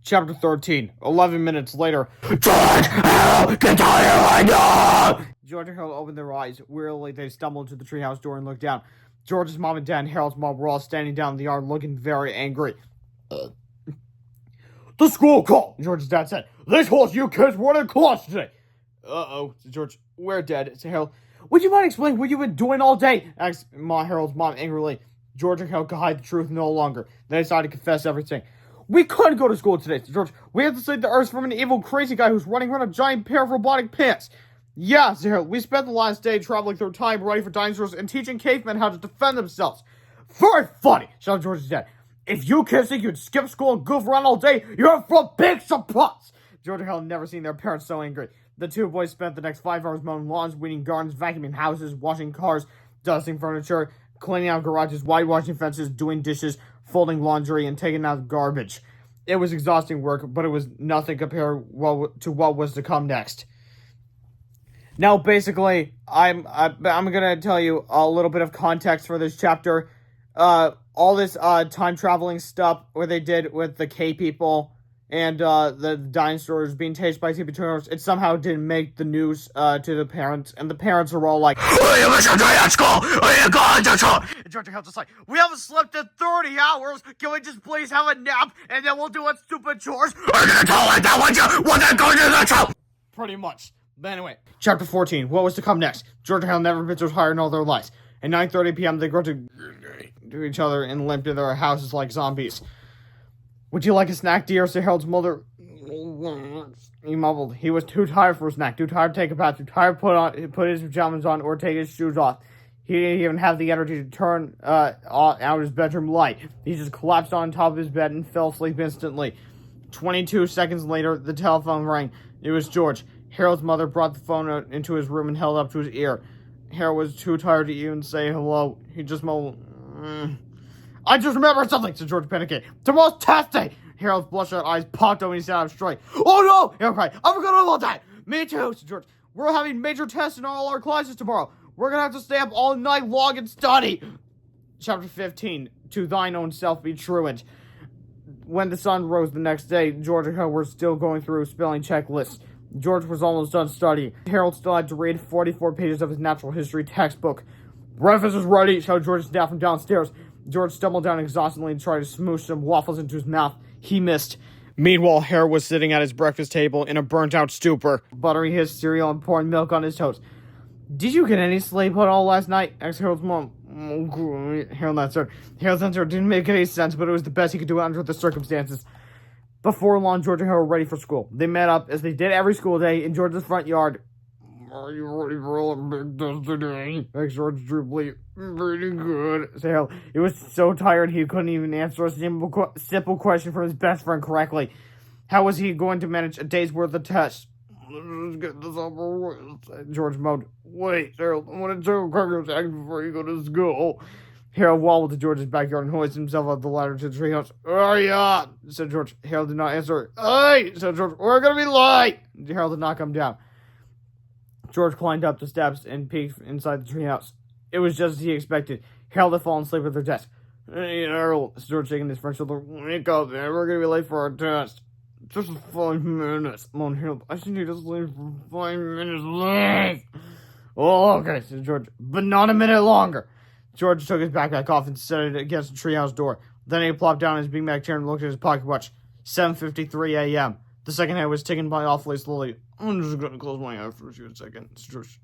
Chapter 13, 11 minutes later. George, Harold, get out of here right now! George and Harold opened their eyes. Wearily, they stumbled to the treehouse door and looked down. George's mom and dad and Harold's mom were all standing down in the yard looking very angry. The school call, George's dad said. They told you kids weren't in class today. Uh-oh, said George. We're dead, said Harold. Would you mind explaining what you've been doing all day? Asked Harold's mom angrily. George and Harold could hide the truth no longer. They decided to confess everything. We couldn't go to school today, said George. We have to save the Earth from an evil, crazy guy who's running around a giant pair of robotic pants. Yeah, said Harold. We spent the last day traveling through time, writing for dinosaurs, and teaching cavemen how to defend themselves. Very funny, shouted George's dad. If you kids think you'd skip school and goof around all day, you're in for a big surprise. George and Harold had never seen their parents so angry. The two boys spent the next 5 hours mowing lawns, weeding gardens, vacuuming houses, washing cars, dusting furniture, cleaning out garages, whitewashing fences, doing dishes, folding laundry, and taking out garbage. It was exhausting work, but it was nothing compared to what was to come next. Now, basically, I'm gonna tell you a little bit of context for this chapter. All this time traveling stuff where they did with the K people and the dinosaurs being chased by Tippy Turtles, it somehow didn't make the news to the parents, and the parents are all like, You missed your day at school! You going to school! and George Hill's just like, we haven't slept in 30 hours, can we just please have a nap, and then we'll do what stupid chores? Are you gonna tell like that, would you? Would they go to the show? Pretty much. But anyway, chapter 14, what was to come next? George and Hale never been so tired in all their lives. At 9:30 p.m., they grunted to each other and limped to their houses like zombies. Would you like a snack, dear? Said Harold's mother. He mumbled. He was too tired for a snack, too tired to take a bath, too tired to put his pajamas on or take his shoes off. He didn't even have the energy to turn out his bedroom light. He just collapsed on top of his bed and fell asleep instantly. 22 seconds later, the telephone rang. It was George. Harold's mother brought the phone out into his room and held it up to his ear. Harold was too tired to even say hello. He just mumbled, I just remembered something, said George panicking. Tomorrow's test day! Harold's bloodshot eyes popped open and he sat up straight. Oh no! Harold cried. I forgot all about that! Me too, said George. We're having major tests in all our classes tomorrow. We're gonna have to stay up all night long and study. Chapter 15. To thine own self be truant. When the sun rose the next day, George and Harold were still going through spelling checklists. George was almost done studying. Harold still had to read 44 pages of his natural history textbook. Breakfast is ready, shouted George's dad from downstairs. George stumbled down exhaustedly and tried to smoosh some waffles into his mouth. He missed. Meanwhile, Harold was sitting at his breakfast table in a burnt-out stupor, buttering his cereal and pouring milk on his toast. Did you get any sleep at all last night? Asked Harold's mom. Harold answered. Harold's answer didn't make any sense, but it was the best he could do under the circumstances. Before long, George and Harold were ready for school. They met up, as they did every school day, in George's front yard. Are you ready for a big test today? Asked George droopily. Pretty good, said Harold. He was so tired he couldn't even answer a simple question from his best friend correctly. How was he going to manage a day's worth of tests? Let's get this over with, George moaned. Wait, Harold, I want to take a cracker eggs before you go to school. Harold wobbled to George's backyard and hoisted himself up the ladder to the treehouse. Hurry up, said George. Harold did not answer. Hey, said George, we're going to be late. Harold did not come down. George climbed up the steps and peeked inside the treehouse. It was just as he expected. Harold had fallen asleep at their desk. Hey, Harold, said George, shaking his friend's shoulder. Wake up, man. We're going to be late for our test. Just 5 minutes, moaned Harold. I just need to sleep for 5 minutes less. Oh, okay, said George, but not a minute longer. George took his backpack off and set it against the treehouse door. Then he plopped down in his beanbag chair and looked at his pocket watch. 7:53 a.m. The second hand was ticking by awfully slowly. I'm just going to close my eyes for a few seconds. Just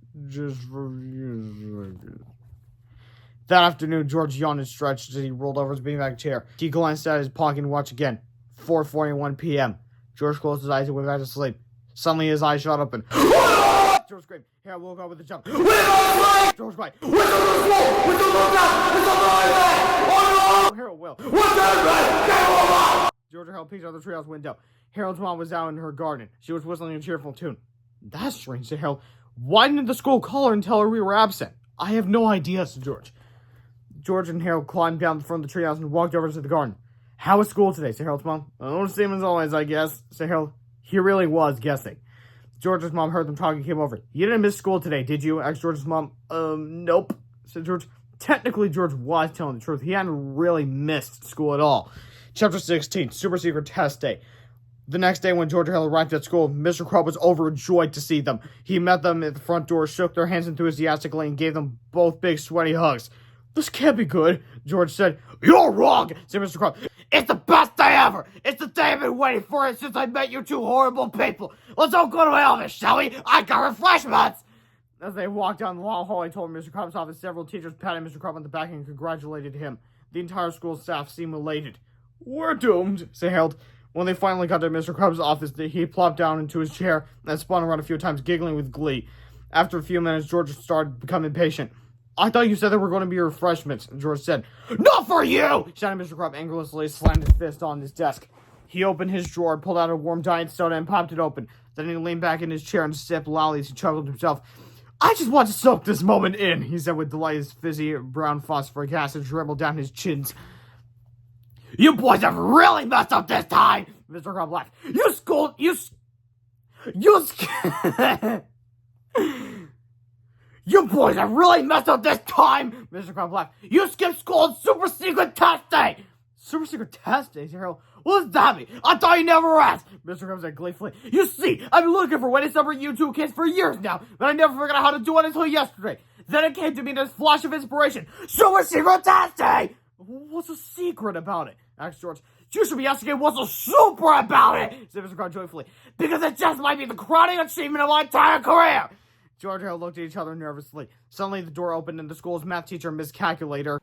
for a few seconds. That afternoon, George yawned and stretched as he rolled over his beanbag chair. He glanced at his pocket watch again. 4:41 p.m. George closed his eyes and went back to sleep. Suddenly, his eyes shot open. George screamed. Harold woke up with a jump. George cried. Harold will. George and Harold peeked out the treehouse window. Harold's mom was out in her garden. She was whistling a cheerful tune. That's strange, said Harold. Why didn't the school call her and tell her we were absent? I have no idea, said George. George and Harold climbed down the front of the treehouse and walked over to the garden. How was school today, said Harold's mom. Oh, same as always, I guess, said Harold. He really was guessing. George's mom heard them talking and came over. You didn't miss school today, did you? Asked George's mom. Nope, said George. Technically, George was telling the truth. He hadn't really missed school at all. Chapter 16, Super Secret Test Day. The next day, when George Hale arrived at school, Mr. Crumb was overjoyed to see them. He met them at the front door, shook their hands enthusiastically, and gave them both big, sweaty hugs. "This can't be good," George said. "You're wrong," said Mr. Crumb. "It's the best day ever! It's the day I've been waiting for since I met you two horrible people! Let's all go to my office, shall we? I got refreshments!" As they walked down the long hallway toward Mr. Crumb's office, several teachers patted Mr. Crumb on the back and congratulated him. The entire school staff seemed elated. "We're doomed," said Harold. When they finally got to Mr. Crumb's office, he plopped down into his chair and spun around a few times, giggling with glee. After a few minutes, George started to become impatient. "I thought you said there were going to be refreshments," George said. "Not for you!" shouted Mr. Crumb angrily, slammed his fist on his desk. He opened his drawer, pulled out a warm diet soda, and popped it open. Then he leaned back in his chair and sipped loudly as he chuckled to himself. "I just want to soak this moment in," he said with delight. His fizzy brown phosphoric acid dribbled down his chins. "You boys have really messed up this time!" Mr. Crumb laughed. "You boys have really messed up this time!" Mr. Crumb laughed. "You skipped school on super secret test day!" "Super secret test day?" Harold. "What does that mean? I thought you never asked!" Mr. Crumb said gleefully. "You see, I've been looking for ways to separate you two kids for years now, but I never figured out how to do it until yesterday. Then it came to me in this flash of inspiration. Super secret test day! "What's a secret about it?" asked George. "You should be asking what's so super about it," said Mr. Crumb joyfully. "Because it just might be the crowning achievement of my entire career." George and Harold looked at each other nervously. Suddenly, the door opened and the school's math teacher, Miss Calculator,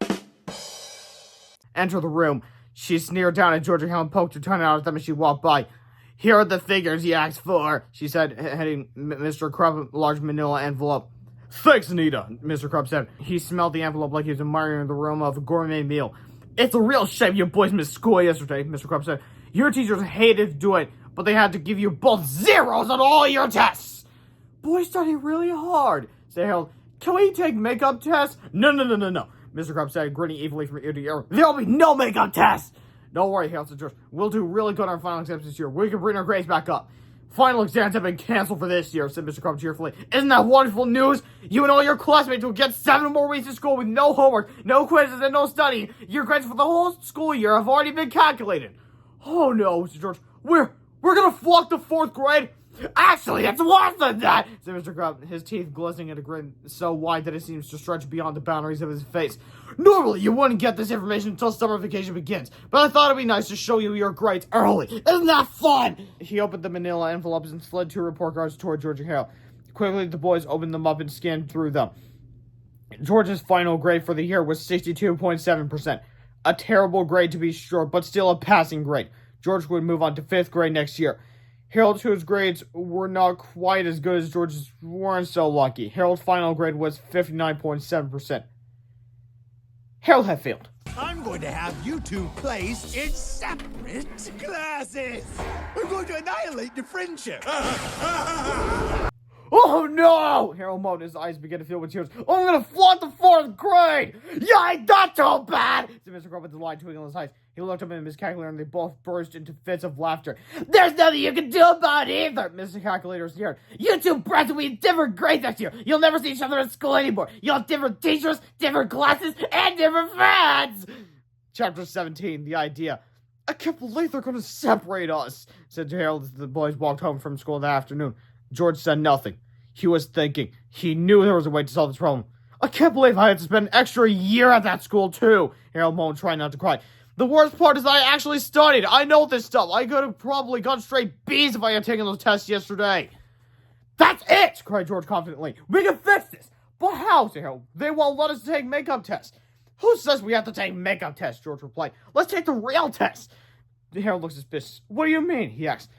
entered the room. She sneered down at George and Harold and poked her tongue out at them as she walked by. "Here are the figures you asked for," she said, handing Mr. Crumb a large manila envelope. "Thanks, Anita," Mr. Crumb said. He smelled the envelope like he was admiring the aroma of a gourmet meal. "It's a real shame you boys missed school yesterday," Mr. Crumb said. "Your teachers hated to do it, but they had to give you both zeros on all your tests." "Boys study really hard," said Harold. "Can we take makeup tests?" No, Mr. Crumb said, grinning evilly from ear to ear. "There'll be no makeup tests!" "Don't worry," Harold said George. "We'll do really good on our final exams this year. We can bring our grades back up." "Final exams have been canceled for this year," said Mr. Crumb cheerfully. "Isn't that wonderful news? You and all your classmates will get 7 more weeks of school with no homework, no quizzes, and no studying. Your grades for the whole school year have already been calculated." "Oh no," said George. We're gonna flunk the 4th grade?" "Actually, it's worse than that," said Mr. Crumb, his teeth glistening at a grin so wide that it seems to stretch beyond the boundaries of his face. "Normally, you wouldn't get this information until summer vacation begins, but I thought it'd be nice to show you your grades early. Isn't that fun?" He opened the manila envelopes and slid 2 report cards toward George and Harold. Quickly, the boys opened them up and scanned through them. George's final grade for the year was 62.7%. A terrible grade to be sure, but still a passing grade. George would move on to 5th grade next year. Harold, whose grades were not quite as good as George's, weren't so lucky. Harold's final grade was 59.7%. Harold had failed. "I'm going to have you two placed in separate classes. We're going to annihilate your friendship." "Oh no!" Harold moaned. His eyes began to fill with tears. "Oh, I'm gonna flaunt the 4th grade!" "Yeah, ain't that too bad!" said Mr. Crumb with delight, twinkling his eyes. He looked up at Miss Calculator and they both burst into fits of laughter. "There's nothing you can do about it either!" Mr. Calculator sneered. "You two brats will be in different grades next year. You'll never see each other in school anymore. You'll have different teachers, different classes, and different friends!" Chapter 17, The Idea. "I can't believe they're gonna separate us," said Harold as the boys walked home from school that afternoon. George said nothing. He was thinking. He knew there was a way to solve this problem. "I can't believe I had to spend an extra year at that school, too," Harold moaned, trying not to cry. "The worst part is I actually studied. I know this stuff. I could have probably gotten straight B's if I had taken those tests yesterday." "That's it!" cried George confidently. "We can fix this." "But how?" said Harold. "They won't let us take makeup tests." "Who says we have to take makeup tests?" George replied. "Let's take the real test." Harold looked suspicious. "What do you mean?" he asked.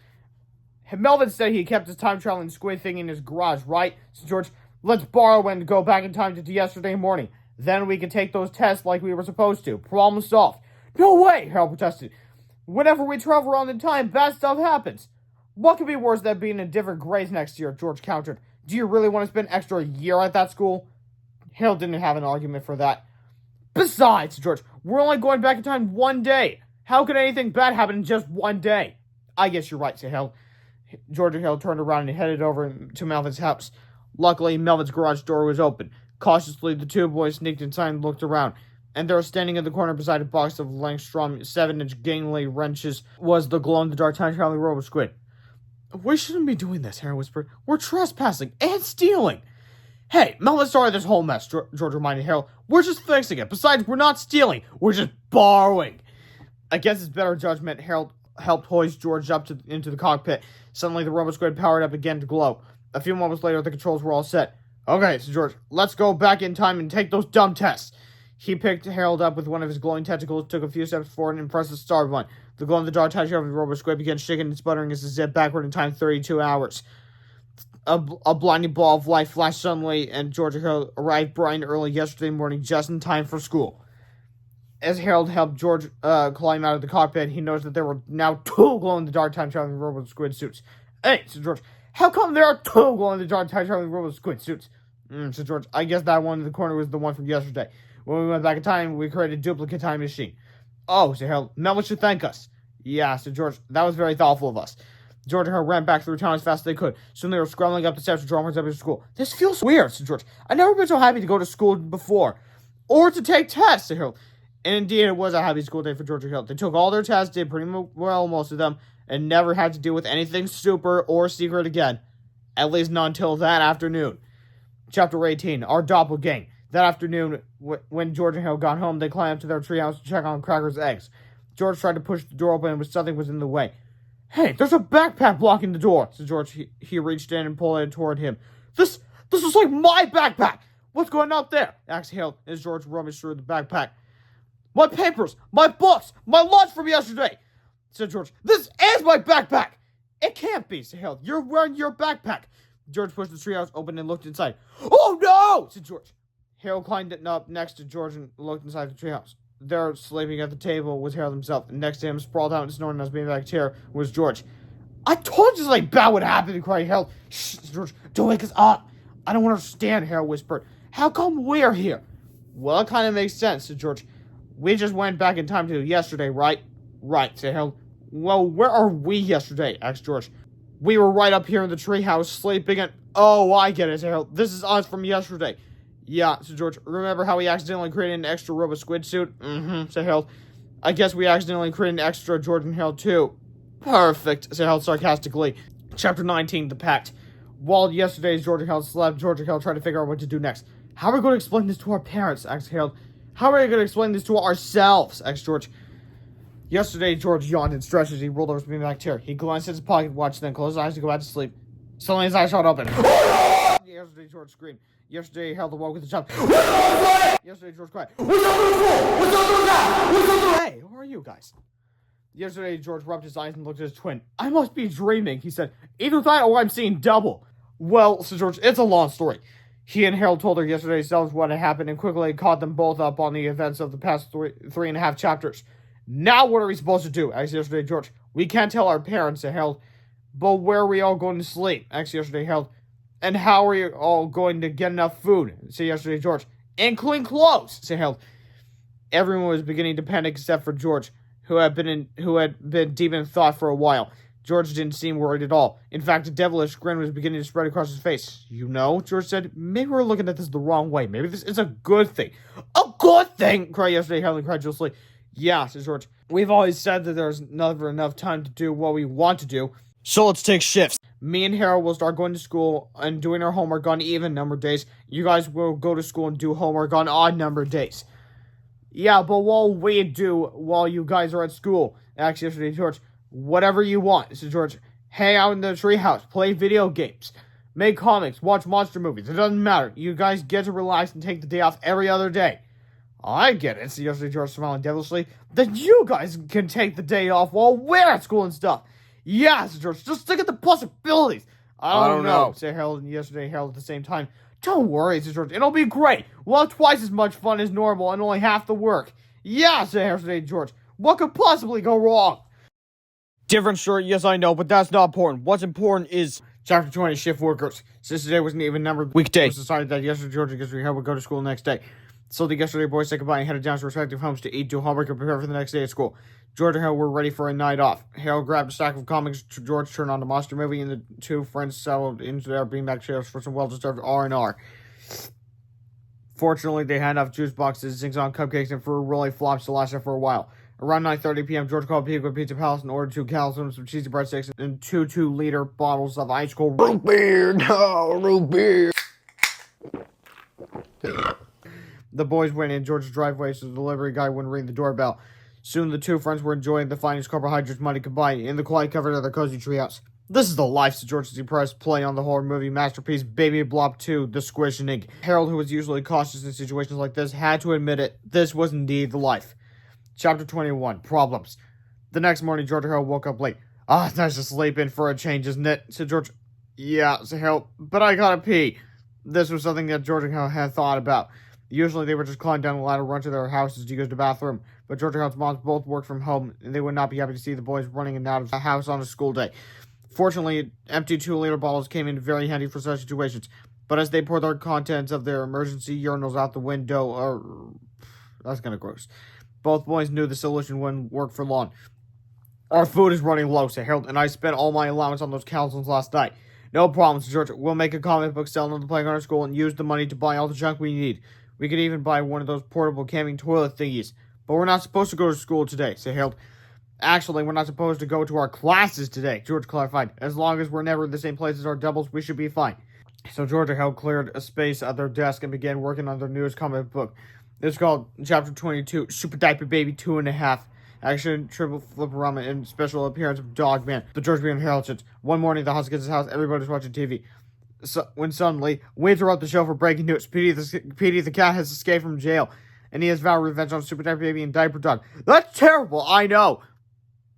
"Melvin said he kept his time-traveling squid thing in his garage, right?" So George, "Let's borrow and go back in time to yesterday morning. Then we can take those tests like we were supposed to. Problem solved." "No way!" Harold protested. "Whenever we travel around in time, bad stuff happens." "What could be worse than being in different grades next year?" George countered. "Do you really want to spend an extra year at that school?" Harold didn't have an argument for that. "Besides," George, "we're only going back in time 1 day. How could anything bad happen in just 1 day?" "I guess you're right," said Harold. George and Harold turned around and headed over to Melvin's house. Luckily, Melvin's garage door was open. Cautiously, the two boys sneaked inside and looked around. And there, standing in the corner beside a box of Langstrom 7-inch gangly wrenches, was the glow-in-the-dark time-traveling robot squid. We shouldn't be doing this, Harry whispered. We're trespassing and stealing. Hey, melt the story of this whole mess, George reminded Harold. We're just fixing it. Besides, we're not stealing. We're just borrowing. Against his better judgment, Harold helped hoist George up into the cockpit. Suddenly, the robot squid powered up again to glow. A few moments later, the controls were all set. Okay, said George, let's go back in time and take those dumb tests. He picked Harold up with one of his glowing tentacles, took a few steps forward, and pressed the start button. The glow-in-the-dark touch of the robot squid began shaking and sputtering as it zipped backward in time 32 hours. A blinding ball of light flashed suddenly, and George and Harold arrived bright and early yesterday morning, just in time for school. As Harold helped George climb out of the cockpit, he noticed that there were now 2 glow-in-the-dark time-traveling robot squid suits. Hey, said George, how come there are 2 glow-in-the-dark time-traveling robot squid suits? Said George, I guess that one in the corner was the one from yesterday. When we went back in time, we created a duplicate time machine. Oh, said Harold, Melvin should thank us. Yeah, said George, that was very thoughtful of us. George and Harold ran back through town as fast as they could. Soon they were scrambling up the steps to draw up to school. This feels weird, said George. I've never been so happy to go to school before. Or to take tests, said Harold. And indeed, it was a happy school day for George and Harold. They took all their tests, did pretty well, most of them, and never had to deal with anything super or secret again. At least not until that afternoon. Chapter 18, Our Doppelgang. That afternoon, when George and Harold got home, they climbed up to their treehouse to check on Cracker's eggs. George tried to push the door open, but something was in the way. Hey, there's a backpack blocking the door, said George. He reached in and pulled it toward him. This is like my backpack. What's going on up there? Asked Harold as George rummaged through the backpack. My papers, my books, my lunch from yesterday, said George. This is my backpack. It can't be, said Harold. You're wearing your backpack. George pushed the treehouse open and looked inside. Oh no, said George. Harold climbed up next to George and looked inside the treehouse. There, sleeping at the table, was Harold himself, and next to him, sprawled out and snoring on his beanbag chair, was George. I told you something bad would happen, cried Harold. Shh, George, don't wake us up. I don't understand, Harold whispered. How come we're here? Well, it kind of makes sense, said George. We just went back in time to yesterday, right? Right, said Harold. Well, where are we yesterday? Asked George. We were right up here in the treehouse, sleeping and... Oh, I get it, said Harold. This is us from yesterday. Yeah, said George. Remember how we accidentally created an extra robot squid suit? Said Harold. I guess we accidentally created an extra George and Harold too. Perfect, said Harold sarcastically. Chapter 19, The Pact. While yesterday's George and Harold slept, George and Harold tried to figure out what to do next. How are we going to explain this to our parents? Asked Harold. How are we going to explain this to ourselves? Asked George. Yesterday, George yawned and stretched as he rolled over his beanbag chair. He glanced at his pocket watch, then closed his eyes to go back to sleep. Suddenly, his eyes shot open. Yesterday, George screamed. Yesterday, Harold awoke with a jump. Yesterday, George cried. Hey, who are you guys? Yesterday, George rubbed his eyes and looked at his twin. I must be dreaming, he said. Either that or I'm seeing double. Well, said George, it's a long story. He and Harold told her yesterday selves what had happened and quickly caught them both up on the events of the past 3.5 chapters. Now what are we supposed to do? Asked yesterday George. We can't tell our parents, said Harold. But where are we all going to sleep? Asked yesterday Harold. And how are you all going to get enough food? Said yesterday George. And clean clothes, said Harold. Everyone was beginning to panic except for George, who had been deep in thought for a while. George didn't seem worried at all. In fact, a devilish grin was beginning to spread across his face. You know, George said, maybe we're looking at this the wrong way. Maybe this is a good thing. A good thing, cried yesterday Harold incredulously. Yeah, said George. We've always said that there's never enough time to do what we want to do. So let's take shifts. Me and Harold will start going to school and doing our homework on even number days. You guys will go to school and do homework on odd number days. Yeah, but what we do while you guys are at school? Asked yesterday George. Whatever you want, said George. Hang out in the treehouse, play video games, make comics, watch monster movies. It doesn't matter. You guys get to relax and take the day off every other day. I get it, said yesterday George, smiling devilishly. Then you guys can take the day off while we're at school and stuff. Yeah, said George. Just think of the possibilities. I don't know, said Harold and yesterday Harold at the same time. Don't worry, said George. It'll be great. We'll have twice as much fun as normal and only half the work. Yeah, said yesterday George. What could possibly go wrong? Different shirt, yes I know, but that's not important. What's important is Chapter 20, Shift Workers. Since today was an even-numbered weekday, it was decided that yesterday George and yesterday Harold would go to school the next day. So the yesterday boys said goodbye and headed down to respective homes to eat, do homework, and prepare for the next day at school. George and Harold were ready for a night off. Harold grabbed a stack of comics, George turned on the monster movie, and the two friends settled into their beanbag chairs for some well-deserved R&R. Fortunately, they had enough juice boxes, zincs on cupcakes, and fruit roll flops to last them for a while. Around 9:30 p.m., George called Pico Pizza Palace and ordered 2 calzones, some cheesy breadsticks, and 2 2-liter bottles of ice cold Root beer, no, root beer. The boys went in George's driveway so the delivery guy wouldn't ring the doorbell. Soon the two friends were enjoying the finest carbohydrates money could buy in the quiet comfort of their cozy treehouse. This is the life, said George as he pressed play on the horror movie masterpiece Baby Blob 2, The Squish and Ink. Harold, who was usually cautious in situations like this, had to admit it. This was indeed the life. Chapter 21, Problems. The next morning, George and Harold woke up late. It's nice to sleep in for a change, isn't it? Said George. Yeah, said Harold, but I gotta pee. This was something that George and Harold had thought about. Usually they would just climb down the ladder, run to their houses to use the bathroom. But George and Harold's moms both worked from home, and they would not be happy to see the boys running in and out of the house on a school day. Fortunately, empty 2-liter bottles came in very handy for such situations. But as they poured their contents of their emergency urinals out the window, that's kind of gross. Both boys knew the solution wouldn't work for long. Our food is running low, said Harold, and I spent all my allowance on those calzones last night. No problem, said George. We'll make a comic book selling on the playground at school and use the money to buy all the junk we need. We could even buy one of those portable camping toilet thingies. But we're not supposed to go to school today, said Harold. Actually, we're not supposed to go to our classes today, George clarified. As long as we're never in the same place as our doubles, we should be fine. So George and Harold cleared a space at their desk and began working on their newest comic book. It's called Chapter 22, Super Diaper Baby 2.5. Action, triple flip-a-rama, and special appearance of Dogman. The George began Harold says, one morning, the house gets his house, everybody's watching TV. When suddenly, we interrupt the show for breaking news. Petey the cat has escaped from jail, and he has vowed revenge on Super Diaper Baby and Diaper Dog. That's terrible, I know.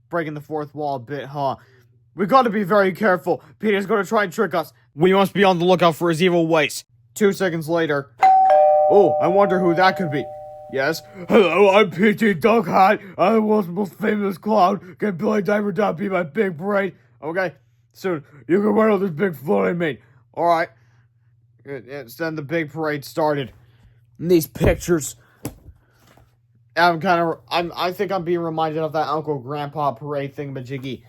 Breaking the fourth wall a bit, huh? We gotta be very careful. Peter's gonna try and trick us. We must be on the lookout for his evil ways. 2 seconds later. Oh, I wonder who that could be. Yes. Hello, I'm P.T. Doghat. I'm the world's most famous clown. Can Billy Diaper Dog be my big brain? Okay, soon. You can run on this big floating mate. Alright. Then the big parade started. And these pictures. I think I'm being reminded of that Uncle Grandpa parade thingamajiggy.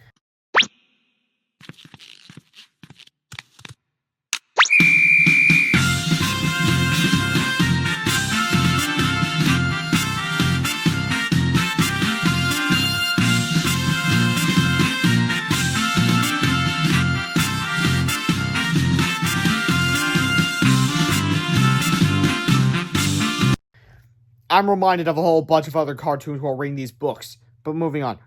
I'm reminded of a whole bunch of other cartoons while reading these books. But moving on.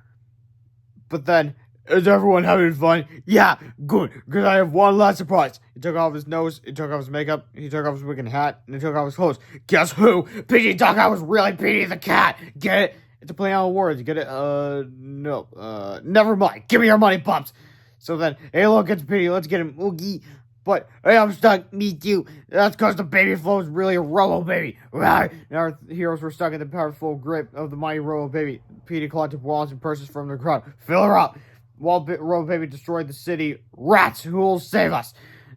But then, is everyone having fun? Yeah, good, because I have one last surprise. He took off his nose, he took off his makeup, he took off his wig and hat, and he took off his clothes. Guess who? P.T. Doghouse was really P.T. the cat. Get it? It's a play on words. Get it? No. Never mind. Give me your money, pups. So then, hey, look, it's P.T. Let's get him. Oogie. But, hey, I'm stuck. Me too. That's because the baby flow is really a robo baby. Right? And our heroes were stuck in the powerful grip of the mighty robo baby. Peter collected wallets and purses from the crowd. Fill her up. While robo baby destroyed the city. Rats, who will save us?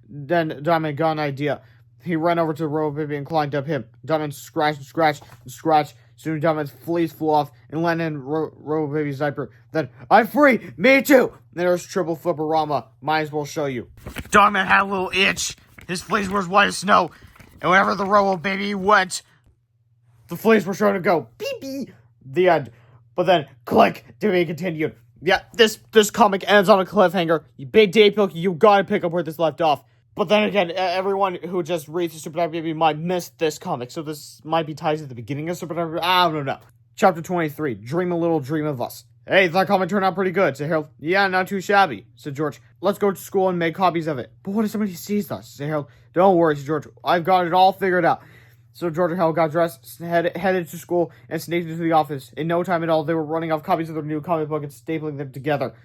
Then Diamond got an idea. He ran over to robo baby and climbed up him. Diamond scratched and scratched and scratched. Soon Diamond's fleece flew off and landed in robo baby's diaper. Then, I'm free. Me too. There's triple flipperama. Might as well show you. Dogman had a little itch. His fleas were as white as snow. And whenever the robo baby went, the fleas were sure to go. Beep beep. The end. But then, click to be continued. Yeah, this comic ends on a cliffhanger. You big day pill, you gotta pick up where this left off. But then again, everyone who just reads the Super Diaper Baby might miss this comic. So this might be tied to the beginning of Super Diaper Baby. I don't know. Chapter 23. Dream a Little Dream of Us. Hey, that comic turned out pretty good, said Harold. Yeah, not too shabby, said George. Let's go to school and make copies of it. But what if somebody sees us, said Harold. Don't worry, said George. I've got it all figured out. So George and Harold got dressed, headed to school, and sneaked into the office. In no time at all, they were running off copies of their new comic book and stapling them together.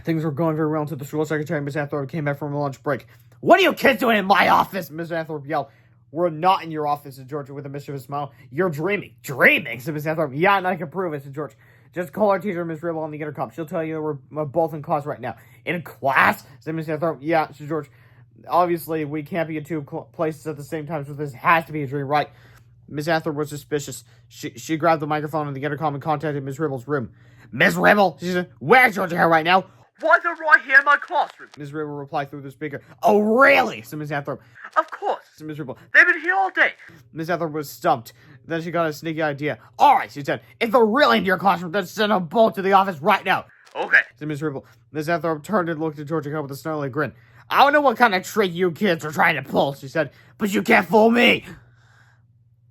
Things were going very well until the school secretary, Miss Anthorpe, came back from a lunch break. What are you kids doing in my office? Miss Anthorpe yelled. We're not in your office, said George with a mischievous smile. You're dreaming. Dreaming, said Miss Anthorpe. Yeah, and I can prove it, said George. Just call our teacher, Miss Ribble, on the intercom. She'll tell you we're both in class right now. In class? Said Miss Anthorpe. Yeah, said George. Obviously, we can't be in two places at the same time, so this has to be a dream, right? Miss Anthorpe was suspicious. She grabbed the microphone on the intercom and contacted Miss Ribble's room. Miss Ribble, she said, where's George here right now? Why they're right here in my classroom? Ms. Ribble replied through the speaker. Oh, really? said Ms. Athrop. Of course. Said Ms. Ribble. They've been here all day. Ms. Athrop was stumped. Then she got a sneaky idea. Alright, she said. If they're really in your classroom, then send them both to the office right now. Okay. Said Ms. Ribble. Ms. Athrop turned and looked at Georgia Hill with a snarly grin. I don't know what kind of trick you kids are trying to pull, she said, but you can't fool me.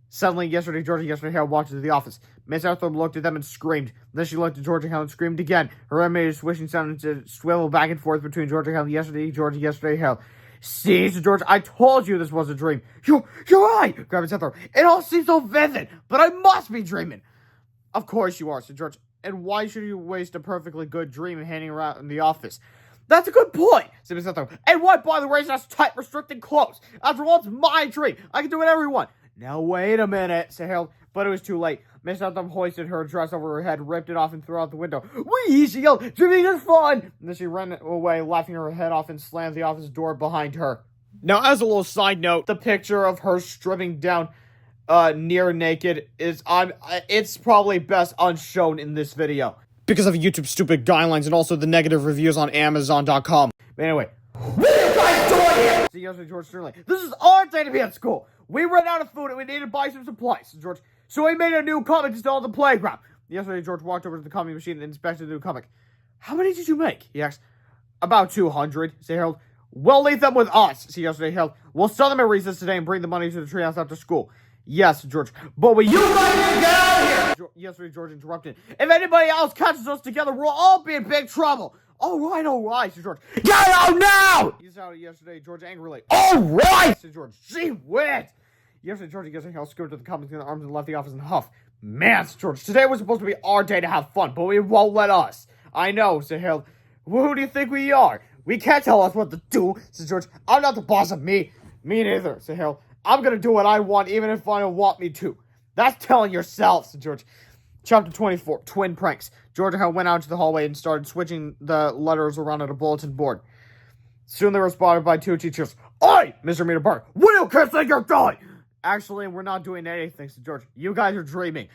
Suddenly, Georgia Hill walked into the office. Miss Athrop looked at them and screamed. Then she looked at Georgia Hill and screamed again. Her head made a swishing sound and swivel back and forth between Georgia Hill and yesterday Hill. See, said George, I told you this was a dream. You're right, grabbed Miss Athrop. It all seems so vivid, but I must be dreaming. Of course you are, said George. And why should you waste a perfectly good dream hanging around in the office? That's a good point, said Miss Athrop. And why bother wearing such tight, restricting clothes? After all, it's my dream. I can do whatever I want. Now wait a minute, said Harold, but it was too late. Miss Athrop hoisted her dress over her head, ripped it off, and threw out the window. Whee! She yelled, dreaming is fun! And then she ran away, laughing her head off, and slammed the office door behind her. Now, as a little side note, the picture of her stripping down near naked is it's probably best unshown in this video because of YouTube's stupid guidelines and also the negative reviews on Amazon.com. But anyway, what are you guys doing here? So yesterday, George Sterling, this is our day to be at school. We ran out of food and we needed to buy some supplies, George. So we made a new comic to sell on the playground. Yesterday, George walked over to the comic machine and inspected the new comic. How many did you make? He asked. About 200, said Harold. We'll leave them with us, said yesterday Harold. We'll sell them at recess today and bring the money to the treehouse after school. Yes, George, but you guys get out of here! Yesterday, George interrupted. If anybody else catches us together, we'll all be in big trouble. All right, said George. Get out now! He shouted yesterday, George angrily. All right! Said George. Gee whiz! Yesterday, George yesterday Harold scooted to the comic in the arms and left the office in a huff. Man, said George, today was supposed to be our day to have fun, but we won't let us. I know, said Harold. Well, who do you think we are? We can't tell us what to do, said George. I'm not the boss of me. Me neither, said Harold. I'm gonna do what I want, even if I don't want me to. That's telling yourself, said George. Chapter 24, Twin Pranks. George and Harold went out into the hallway and started switching the letters around on a bulletin board. Soon they were spotted by two teachers. Oi, Mr. Meter barked. What do you kids think you're doing? Actually, we're not doing anything, said George. You guys are dreaming.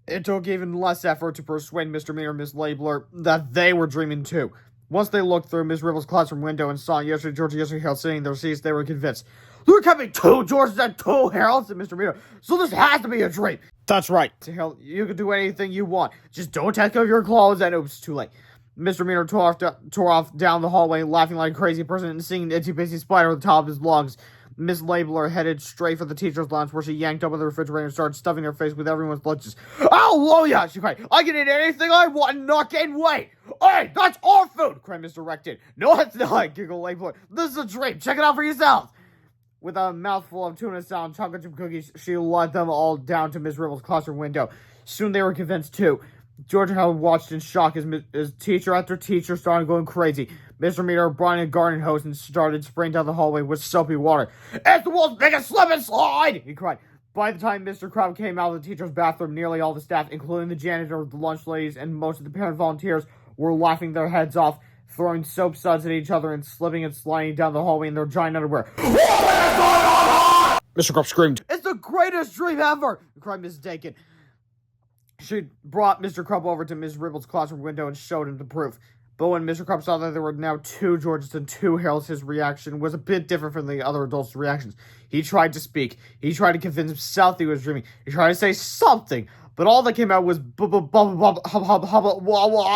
It took even less effort to persuade Mr. Meter and Miss Labeler that they were dreaming too. Once they looked through Miss Ribble's classroom window and saw George and Harold sitting in their seats, they were convinced. There can't be two Georges and two Harolds, said Mr. Meter. So this has to be a dream. That's right, said Harold. You can do anything you want. Just don't take off your clothes, and oops, too late. Mr. Meter tore off down the hallway, laughing like a crazy person and singing Itsy Bitsy Spider at the top of his lungs. Miss Labeler headed straight for the teacher's lounge, where she yanked open the refrigerator and started stuffing her face with everyone's lunches. Hallelujah! She cried. I can eat anything I want and not gain weight! Hey, that's our food! Cried Mr. Rectin. No, it's not, giggled Labeler. This is a dream. Check it out for yourselves! With a mouthful of tuna salad and chocolate chip cookies, she led them all down to Miss Ribble's classroom window. Soon they were convinced, too. George and Howard watched in shock as teacher after teacher started going crazy. Mr. Meter brought in a garden hose and started spraying down the hallway with soapy water. It's the world's biggest slip and slide! He cried. By the time Mr. Crabbe came out of the teacher's bathroom, nearly all the staff, including the janitor, the lunch ladies, and most of the parent volunteers, were laughing their heads off, throwing soap suds at each other and slipping and sliding down the hallway in their giant underwear. Mr. Crabbe screamed. It's the greatest dream ever! Cried Miss Dakin. She brought Mr. Crump over to Miss Ribble's classroom window and showed him the proof. But when Mr. Crump saw that there were now two Georges and two Harolds, his reaction was a bit different from the other adults' reactions. He tried to speak. He tried to convince himself that he was dreaming. He tried to say something. But all that came out was